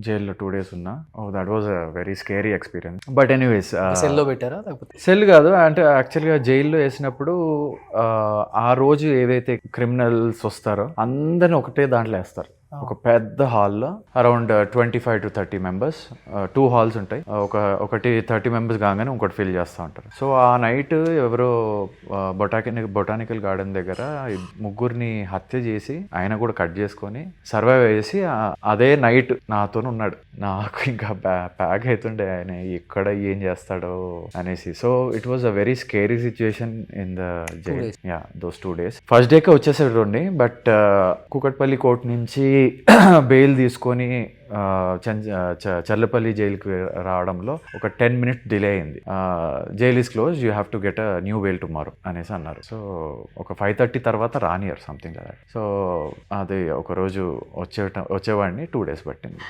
జైల్లో 2 days ఉన్నా. That was a very scary experience. But anyways సెల్లో పెట్టారా లేకపోతే? సెల్ కాదు, అంటే యాక్చువల్గా జైల్లో వేసినప్పుడు ఆ రోజు ఏవైతే క్రిమినల్స్ వస్తారో అందరిని ఒకటే దాంట్లో వేస్తారు. ఒక పెద్ద హాల్లో అరౌండ్ 25 to 30 members, 2 halls ఉంటాయి. ఒకటి 30 members కాగానే ఇంకోటి ఫిల్ చేస్తూ ఉంటారు. సో ఆ నైట్ ఎవరో బొటానికల్ గార్డెన్ దగ్గర ముగ్గురిని హత్య చేసి ఆయన కూడా కట్ చేసుకొని సర్వైవ్ చేసి అదే నైట్ నాతో ఉన్నాడు. నాకు ఇంకా ప్యాక్ అవుతుండే ఆయన ఎక్కడ ఏం చేస్తాడో అనేసి. So it was a very scary situation in the jail. Yeah, those 2 days. First డేకే వచ్చేసేటండి, బట్ కూకట్పల్లి కోర్ట్ నుంచి బెయిల్ తీసుకొని చర్లపల్లి జైలుకి రావడంలో ఒక 10 minutes డిలే అయింది. Jail is close, you have to get a new bail tomorrow అనేసి అన్నారు. సో ఒక 5:30 తర్వాత రానియర్ సంథింగ్ కదా. సో అది ఒకరోజు వచ్చేవాడిని 2 days పట్టింది.